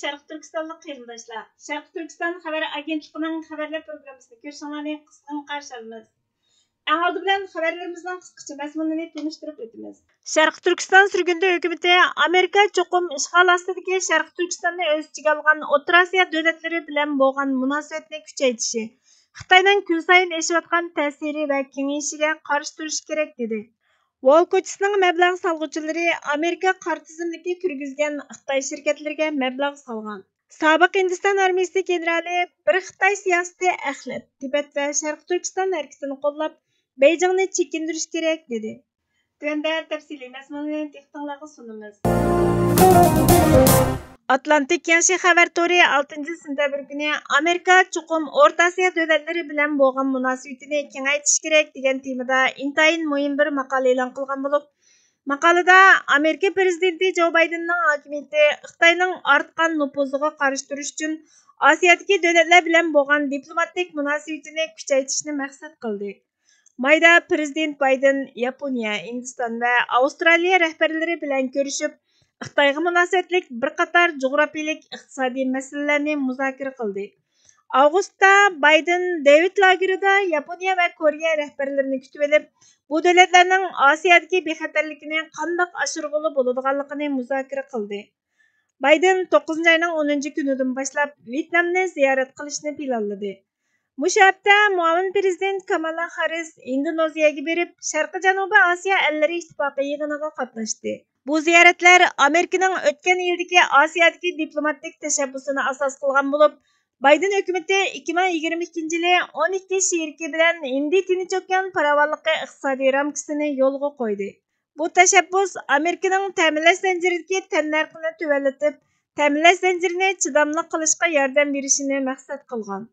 Şərq Türkistanlıq qeyrindaşlar. Şərq Türkistan xəbər agentliğinin xəbərlər proqramısını görüşünüzü qısqan qarşı alırıq. Ən aldı bilan xəbərlərimizin qısqaça məzmununu tanıştırıb ötürüz. Şərq Türkistan sürgündə hökuməti Amerika çoxum işğal ostidagi Şərq Türkistanni o'z ichiga olgan O'rta Osiyo davlatlari bilan bo'lgan munosabatni kuchaytirishi, Xitoyning kun sayin eshayotgan ta'siri va kengayishiga qarshi turish kerak dedi. Wall ko'chasining mablag' salg'uvchilari Amerika qora tizimlikka kirgizgan Xitoy shirkatlariga mablag' solgan. Sobiq Hindiston armiyasi generali bir Xitoy siyosati axlat, Tibet va Sharq Turkiston harakatini qo'llab, Beijingni chekindirish kerak dedi. Tunda tafsiliy mazmunni texnologiyaga sunamiz. Atlantik Kengashi xabar tori 6-sentabr kuni Amerika cho'qim O'rta Osiyo davlatlari bilan bo'lgan munosabatini kengaytirish kerak degan temada intayin muhim bir maqola e'lon qilgan bo'lib, maqolada Amerika prezidenti Jo Baydenning hokimiyati Xitoyning ortgan nufuziga qarshi turish uchun Osiyodagi davlatlar bilan bo'lgan diplomatik munosabatini kuchaytirishni maqsad qildi. Mayda prezident Bayden Yaponiya, Hindiston va Avstraliya rahbarlari bilan ko'rishib, Xitoyga munosabatlik bir qator jug'rafiyalik iqtisodiy masalalarni muzokara qildi. Avgustda Bayden David lagerida Yaponiya va Koreya rahbarlarini kutib olib, bu davlatlarning Osiyodagi bexatarligini qanday oshirg'ili bo'ladiganligini muzokara qildi. Bayden 9-oyning 10-kunidan boshlab Vyetnamni ziyorat qilishni planladi. Mushu hafta muavin prezident Kamala Harris Indoneziyaga berib, Sharqi-Janubiy Osiyo ellari ittifoqi yig'iniga qatnashdi. Bu ziyoratlar Amerikaning o'tgan yildagi Osiyodagi diplomatik tashabbusini asos qilgan bo'lib, Bayden hukumati 2022-yili 12 sheriki bilan Hind-Tinch okean farovonligi iqtisodiy ramkasini yo'lga qo'ydi. Bu tashabbus Amerikaning ta'minlash zanjiridagi tannarxini tuvallatib, ta'minlash zanjirini chidamli qilishga yordam berishini maqsad qilgan.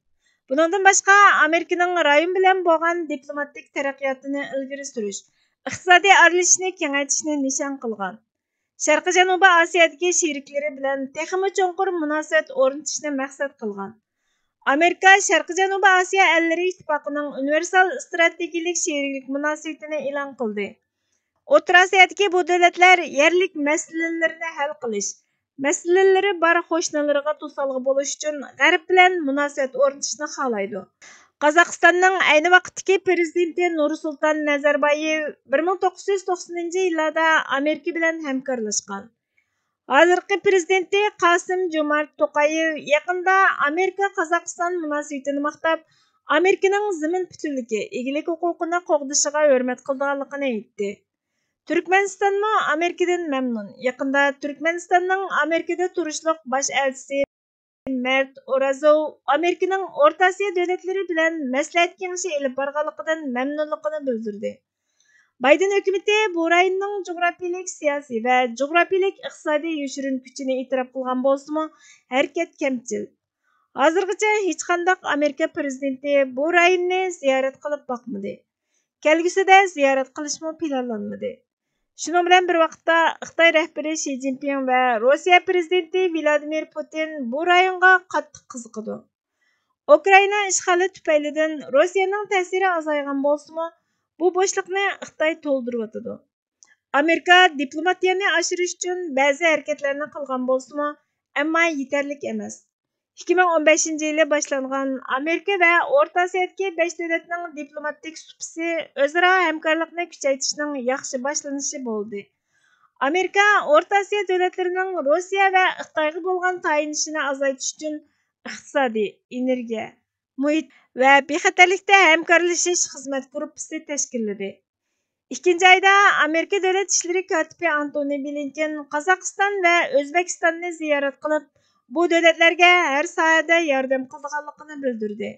Bundan boshqa Amerikaning rayon bilan bo'lgan diplomatik taraqqiyotini ilgari surish, iqtisodiy aralashishni kengaytirishni nishon qilgan. Sharqi-Janubiy Osiyodagi sheriklari bilan texmi cho'nqur munosabat o'rnatishni maqsad qilgan. Amerika Sharqi-Janubiy Osiyo ellari ittifoqining universal strategik sheriklik munosabatini e'lon qildi. O'rta Osiyodagi bu davlatlar yerlik masalalarni hal qilish, masalalari bor qo'shnilariga to'salg'i bo'lish uchun G'arb bilan munosabat o'rnatishni xohlaydi. Qozog'istonning ayni vaqtdagi prezidenti Nursulton Nazarboyev 1990-yillarda Amerika bilan hamkorlashgan. Hozirgi prezidenti Qosim-Jo'mart To'qayev yaqinda Amerika-Qozog'iston munosabatini maqtab, Amerikaning zamin butunligi, egilik huquqini qo'g'dishiga hurmat qilganligini aytdi. Turkmanistonmi Amerikadan mamnun. Yaqinda Turkmanistonning Amerikada turishliq bosh elchisi Mert O'razov Amerikaning O'rta Osiyo davlatlari bilan maslahat kengashi olib borganligidan mamnunligini bildirdi. Bayden hukumati bu rayonning jug'rafiyalik siyosiy va jug'rafiyalik iqtisodiy yoshirin kuchini e'tirof qilgan bo'lsa-mu, harakat kamchil. Hozirgacha hech qanday Amerika prezidenti bu rayonni ziyorat qilib boqmadi. Kelgusida ziyorat qilishmi planlanmadi. Shuning bilan bir vaqtda Xitoy rahbari Xi Jinping va Rossiya prezidenti Vladimir Putin bu rayonga qattiq qiziqadi. Ukraina ishg'oli tufaylidan Rossiyaning ta'siri azaygan bo'lsa-mu, bu bo'shliqni Xitoy to'ldirib o'tadi. Amerika diplomatiyani oshirish uchun ba'zi harakatlarni qilgan bo'lsa-mu, ammo yetarli emas. 2015-yili boshlangan Amerika va O'rta Osiyodagi 5 davlatning diplomatik supsi o'zaro hamkorlikni kuchaytirishning yaxshi boshlanishi bo'ldi. Amerika O'rta Osiyo davlatlarining Rossiya va Xitoyga bo'lgan tayinishini azaytish uchun iqtisodiy, energiya, muhit va bexatarlikda hamkorlashish xizmat gruppasi tashkilladi. 2-oyda Amerika davlat ishlari kotibi Antony Blinken Qozog'iston va O'zbekistonni ziyorat qilib, bu davlatlarga har sohada yordam qilganligini bildirdi.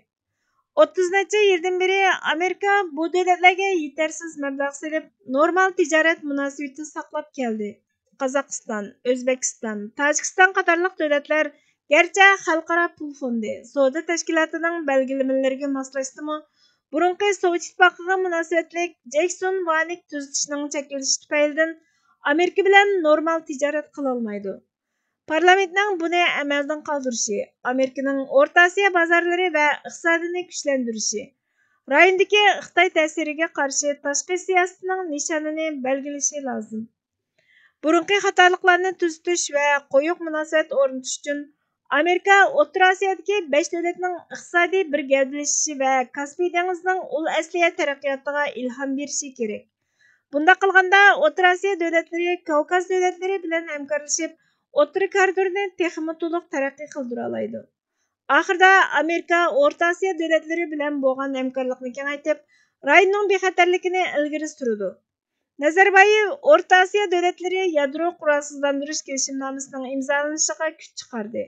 30 necha yildan beri Amerika bu davlatlarga yetarsiz mablag' solib, normal tijorat munosabati saqlab keldi. Qozog'iston, O'zbekiston, Tojikiston qatorliq davlatlar garchi xalqaro pul fondi, savdo tashkilotining belgilamalariga moslashdi-mu, burunqi Sovet ittifoqiga munosabatlik Jackson-Vanik tuzatishning cheklanishi tufaylidan Amerika bilan normal tijorat qila olmaydi. Parlamentning buni amaldan qoldirishi, Amerikaning O'rta Osiyo bozorlari va iqtisodini kuchlantirishi, rayondagi Xitoy ta'siriga qarshi tashqi siyosatining nishonini belgilashi lozim. Burunqi xatoliklarni tuzatish va qo'yiq munosabat o'rnatish uchun Amerika O'rta Osiyodagi 5 davlatning iqtisodiy bir gavdalashishi va Kaspiy dengizining ul asliya taraqqiyotiga ilhom berishi kerak. Bunda qilganda O'rta Osiyo davlatlari Kavkaz davlatlari bilan hamkorlashib, O'rta koridorni texmi to'liq taraqqiy qildira oladi. Oxirida Amerika O'rta Osiyo davlatlari bilan bo'lgan hamkorlikni kengaytirib, rayonning bexatarligini ilgari surdi. Nazarboyev O'rta Osiyo davlatlari yadro qurolsizlantirish kelishimnomasining imzolanishiga kuch chiqardi.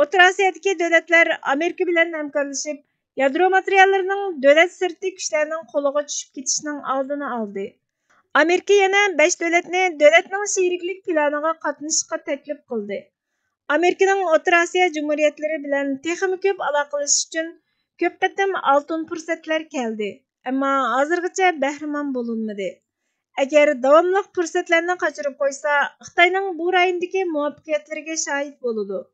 O'rta Osiyodagi davlatlar Amerika bilan hamkorlashib, yadro materiallarining davlat sirti kuchlarning qo'liga tushib ketishining oldini oldi. Amerika yana 5 davlatni davlatning sheriklik planiga qatnashishga taklif qildi. Amerikaning O'rta Osiyo jumhuriyatlari bilan texmi ko'p aloqalashish uchun ko'p qatam oltin fursatlar keldi, ammo hozirgacha bahramand bo'linmadi. Agar davomli fursatlarni qochirib qo'ysa, Xitoyning bu rayondagi muvaffaqiyatlariga shohid bo'ladi.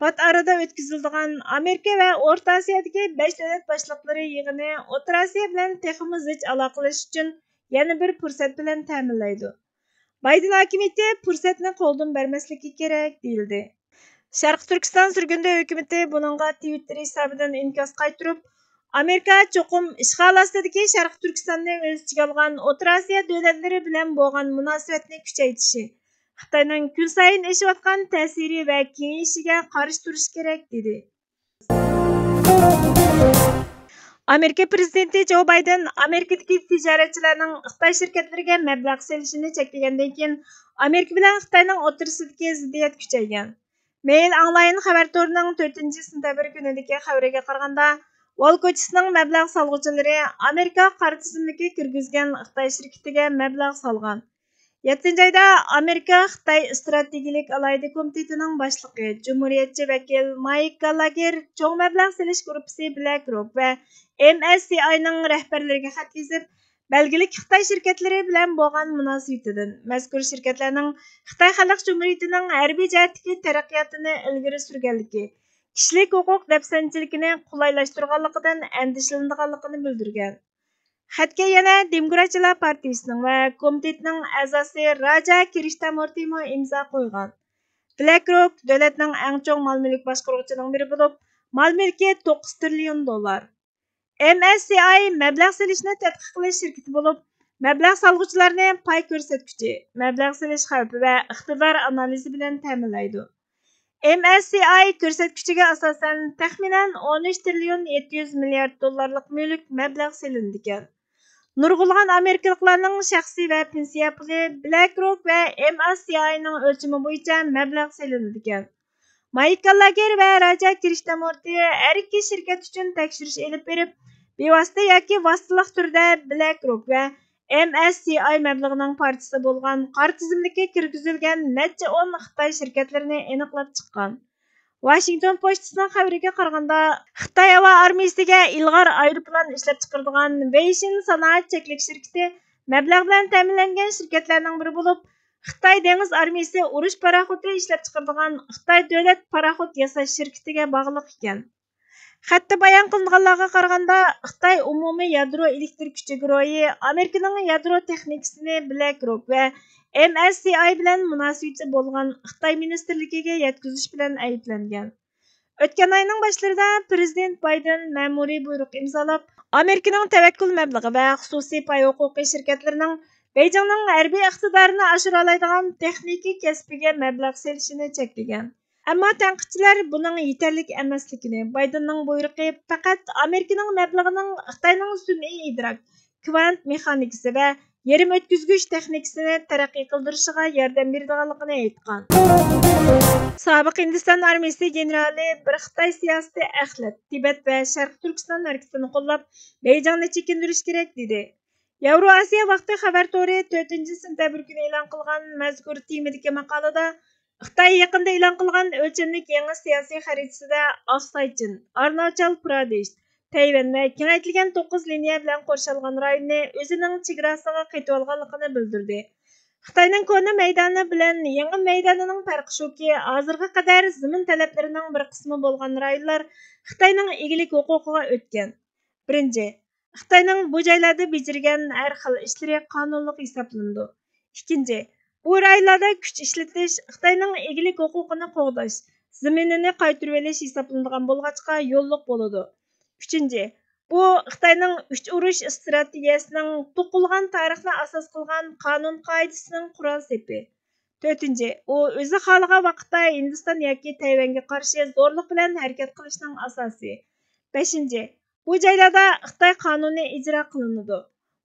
Pat arada o'tkaziladigan Amerika va O'rta Osiyodagi 5 davlat boshliqlari yig'ini O'rta Osiyo bilan texmi zich aloqalash uchun yana bir fursat bilan ta'minlaydi. Bayden hokimiyati fursatni qo'ldan bermasligi kerak deyildi. Sharq Turkiston surgunda hukumati buningga Twitter hisobidan inkos qaytirib, Amerika cho'qim ishg'ol ostidagi Sharq Turkistonni o'z ichiga olgan O'rta Osiyo davlatlari bilan bo'lgan munosabatni kuchaytirishi, Xitoyning kun sayin oshayotgan ta'siri va kengayishiga qarshi turish kerak dedi. Amerika prezidenti Jo Bayden Amerikadagi tijoratchilarning Xitoy shirkatlariga mablag' selishini cheklagandan keyin Amerika bilan Xitoyning o'rtasidagi ziddiyat kuchaygan. Mail Online xabar to'rining 4-sentabr kunidagi xabariga qaraganda, Wall ko'chasining mablag' solg'uvchilari Amerika qora tizimiga kirgizgan Xitoy shirkatiga mablag' solgan. 7-oyda Amerika Xitoy strategik alayda komitetining boshlig'i, Cumhuriyetchi vakil Mike Gallagher cho'ng mablag' selish gruppasi BlackRock va MSCI'ning rahbarlariga xat yozib, belgilik Xitoy shirkatlari bilan bo'lgan munosabatidan mazkur shirkatlarning Xitoy Xalq Jumhuriyatining harbiy jihatdagi taraqqiyotini ilgari surganligi, kishilik huquq dafsanchiligini qulaylashtirganligidan andishlanadiganligini bildirgan. Xatga yana Demokratchilar partiyasining va komitetining a'zosi Raja Krishnamurti imzo qo'ygan. BlackRock davlatning eng cho'ng mol-mulk boshqaruvchilarining biri bo'lib, mol-mulki $9 trillion. MSCI mablag' selishni tadqiq qilish shirkati bo'lib, mablag' solg'uvchilarni pay ko'rsatkichi, mablag' selish xavfi va iqtidor analizi bilan ta'minlaydi. MSCI ko'rsatkichiga asosan taxminan $13 trillion 700 milliard dollarlik mulk mablag' selindi ekan. Nurg'ulg'an amerikaliklarning shaxsiy va pensiya puli BlackRock va MSCI'ning o'lchami bo'yicha mablag' selindi ekan. Mike Gallagher va Raja Krishnamurti har ikki shirkat uchun tekshirish elib berib, bevosita yoki vositalik turda BlackRock va MSCI mablag'ining partiyasi bo'lgan qora tizimlikka kirgizilgan necha 10 Xitoy shirkatlarini aniqlab chiqqan. Washington Post'ning xabariga qaraganda, Xitoy havo armiyasiga ilg'or aeroplan ishlab chiqaradigan Weishin sanoat cheklik shirkati mablag' bilan ta'minlangan shirkatlarning biri bo'lib, Xitoy dengiz armiyasi urush paraxoti ishlab chiqaradigan Xitoy davlat paraxot yasash shirkatiga bog'liq ekan. Xatda bayon qilinganlarga qaraganda, Xitoy umumiy yadro elektr kuchi guruhi Amerikaning yadro texnikasini BlackRock va MSCI bilan munosabati bo'lgan Xitoy ministerligiga yetkazish bilan ayblangan. O'tgan oyning boshlarida prezident Bayden ma'muriy buyruq imzolab, Amerikaning tavakkul mablag'i va xususiy pay huquqi shirkatlarining Beijingning harbiy iqtidorini oshira oladigan texnika kasbiga mablag' selishini cheklagan. Ammo tanqidchilar buning yetarli emasligini, Baydenning buyruqi faqat Amerikaning mablag'ining Xitoyning sun'iy idrok, kvant mexanikasi va yarim o'tkazgich texnikasini taraqqiy qildirishiga yordam beradiganligini aytgan. Sobiq Hindiston armiyasi generali bir Xitoy siyosati axlat, Tibet va Sharq Turkiston harakatini qo'llab, Beijingni chekindirish kerak dedi. Yevroasiyo vaqti xabar to'ri 4-sentabr kuni e'lon qilgan mazkur temadagi maqolada Xitoy yaqinda e'lon qilgan o'lchamlik yangi siyosiy xaritasida Oksaychin, Arunachal Pradesh, Tayvan va kengaytirilgan 9 liniya bilan qo'shilgan rayonni o'zining chegarasiga qaytib olganligini bildirdi. Xitoyning ko'na maydoni bilan yangi maydonining farqi shuki, hozirga qadar zamin talablarining bir qismi bo'lgan rayonlar Xitoyning egilik huquqiga o'tgan. Birinchi, Xitoyning bu joylarda bajargan har xil ishlari qonunliq hisoblandi. Ikkinchi, bu rayonlarda kuch ishlatish Xitoyning egilik huquqini qo'g'dash, zaminini qaytarib olish hisoblanadigan bo'lg'achqa yo'lliq bo'ladi. 3. Bu Xitoyning 3 urush strategiyasining to'qilgan tarixni asos qilgan qonun qoidasining qurol sepi. 4. U o'zi xohlagan vaqtda Hindiston yoki Tayvanga qarshi zo'rlik bilan harakat qilishning asosi. 5. Bu joylarda Xitoy qonuni ijro qilinadi.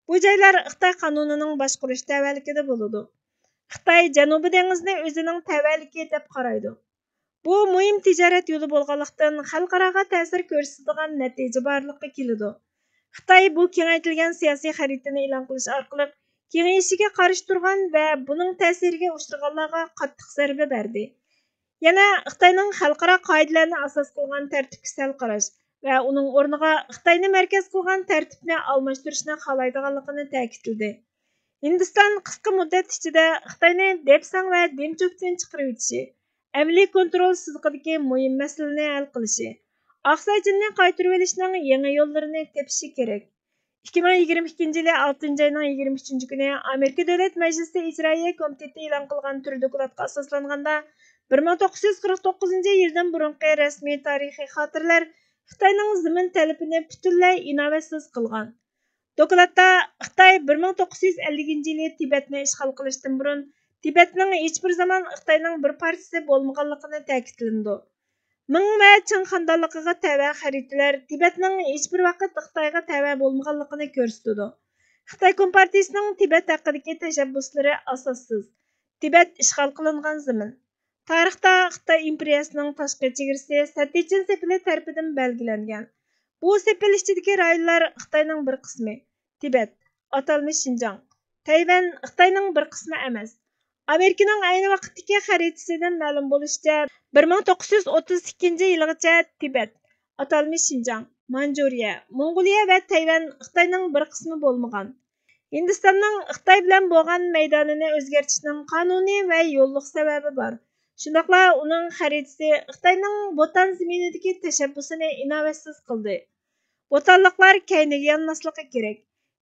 Bu joylar Xitoy qonunining boshqarish tavallikida bo'ladi. Xitoy Janubiy dengizni o'zining tavalligi deb qaraydi. Bu muhim tijorat yo'li bo'lganlikdan xalqaroga ta'sir ko'rsatadigan natija borliqqa keladi. Xitoy bu kengaytirilgan siyosiy xaritani e'lon qilish orqali kengayishiga qarshi turgan va buning ta'siriga uchraganlarga qattiq zarba berdi. Yana Xitoyning xalqaro qoidalarni asos qilgan tartibga sal qarash va uning o'rniga Xitoyni markaz qilgan tartibni almashtirishni xohlaydiganligini ta'kidladi. Hindiston qisqa muddat ichida Xitoyni Depsang va Demchokdan chiqarib o'tishi, amaliy kontrol sidiqidagi muhim masalani hal qilishi, oqsayjinni qaytarib olishning yangi yo'llarini tepishi kerak. 2022 yili 6 ayning 23 kuni Amerika Davlat Majlisi Ijroiya komiteti e'lon qilgan tur dokladga asoslanganda 1949 yildan burungi rasmiy tarixiy xotiralar Xitoyning zamin talabini butunlay inovatsiz qilgan. Dokladda Xitoy 1950 yili Tibetni ishg'ol qilishdan burun Tibetning hech bir zaman Xitoyning bir parchasi bo'lmaganligini ta'kidlandi. Ming va Qing xonadonligiga tava xaritalar Tibetning hech bir vaqt Xitoyga tava bo'lmaganligini ko'rsatadi. Xitoy Kompartiyasining Tibet haqidagi tashabbuslari asossiz. Tibet ishg'ol qilingan zamin. Tarixda Xitoy imperiyasining tashqi chegarasi Satichin sepili tarafidan belgilangan. Bu sepil ichidagi rayonlar Xitoyning bir qismi. Tibet, atalmish Xinjiang. Tayvan Xitoyning bir qismi emas. Amerikaning ayni vaqtdagi xaritasidan ma'lum bo'lishicha, 1932 yilgacha Tibet, atalmish Xinjiang, Manjuriya, Mongoliya va Tayvan Xitoyning bir qismi bo'lmagan. Hindistonning Xitoy bilan bo'lgan maydonini o'zgartirishning qonuniy va yo'lliq sababi bor. Shundaqla uning xaritasi Xitoyning Botan zaminidagi tashabbusini inovatsiz qildi. Botanliklar kayniga yonmasligi kerak.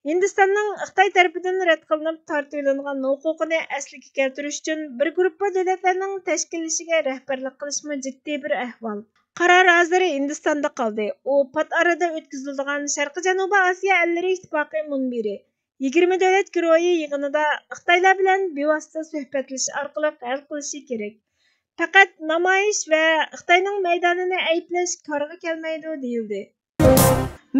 Hindistonning Xitoy tarafidan rad qilinib tortilingan huquqini asliga keltirish uchun bir guruh davlatlarning tashkillashiga rahbarlik qilishmi jiddiy bir ahvol. Qaror hozir Hindistonda qoldi. U pat arada o'tkaziladigan Sharqi Janubiy Osiyo ellari ittifoqi munbiri 20 davlat guruhi yig'inida Xitoylar bilan bevosita suhbatlashish orqali hal qilishi kerak. Faqat namoyish va Xitoyning maydonini ayblash korga kelmaydi deyildi.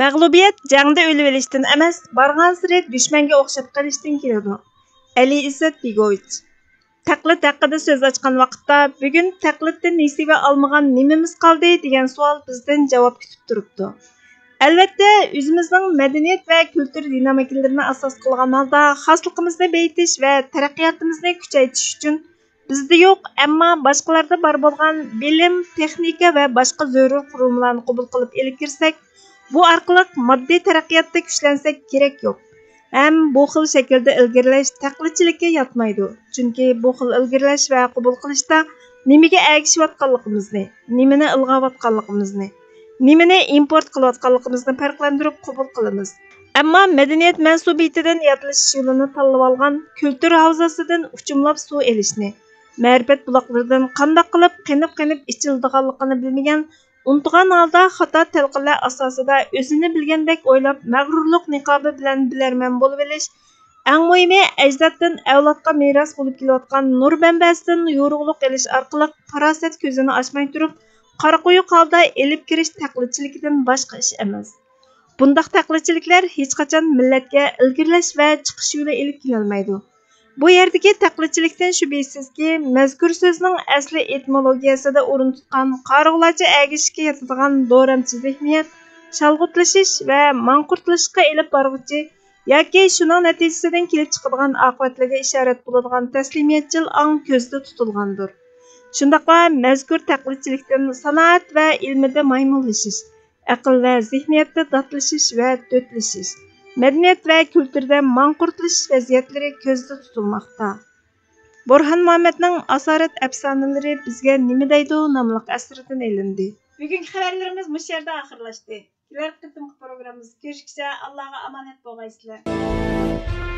Mag'lubiyat jangda o'lib olishdan emas, barg'ansiri dushmanga o'xshab qolishdan keladi. Ali Izzat Begovich. Taqlid haqida so'z ochgan vaqtda, bugun taqliddan nasiba olmagan nimamiz qoldi degan savol bizdan javob kutib turibdi. Albatta, o'zimizning madaniyat va kultur dinamikalarini asos qilgan holda xosligimizni beyitish va taraqqiyotimizni kuchaytirish uchun bizda yo'q, ammo boshqalarda bor bo'lgan bilim, texnika va boshqa zarur qurilmalarni qabul qilib elib kirsak, bu orqali moddiy taraqqiyotda kuchlansak kerak yo'q. Ham bu xil shaklda ilgirlash taqlidchilikka yotmaydi. Chunki bu xil ilgirlash va qabul qilishda nimaga ergishayotganligimizni, nimani ilg'ayotganligimizni, nimani import qilayotganligimizni farqlantirib qabul qilamiz. Ammo madaniyat mansubiyatidan yotlashish yo'lini tanlab olgan kultur havzasidan uchumlab suv elishni, ma'rifat buloqlaridan qanday qilib qinib ichildiganligini bilmagan, unutgan holda xato talqinlar asosida o'zini bilgandek o'ylab mag'rurlik niqobi bilan bilarman bo'lib olish, eng muhimi ajdoddan avlodga meros bo'lib kelayotgan nur manbasidan yorug'lik elish orqali farosat ko'zini ochmay turib, qora quyuq holda elib kirish taqlidchiligidan boshqa ish emas. Bundaq taqlidchiliklar hech qachon millatga ilgirlash va chiqish yo'li elib kelolmaydi. Bu yerdagi taqlidchilikdan shubhisizki, mazkur so'zning asli etimologiyasida o'rin tutgan qarg'ularcha agishga yetadigan do'ramchi zihniyat, shalg'utlashish va manqurtlashishga elib boruvchi yoki shuning natijasidan kelib chiqadigan oqibatlarga ishorat bo'ladigan taslimiyatchil ong ko'zda tutilgandir. Shundaqla mazkur taqlidchilikdan sanoat va ilmida maymunlashish, aql va zihniyatda dodlashish va do'tlashish, madaniyat va kulturda manqurtlashish vaziyatlari ko'zda tutilmoqda. Burhan Muhammadning Asorat afsonalari bizga nima deydi nomli asridan elindi. Bugungi xabarlarimiz bu yerda oxirlashdi. Kelar qitimli programmamizda ko'rishguncha Allohga omonat bo'lgaysizlar.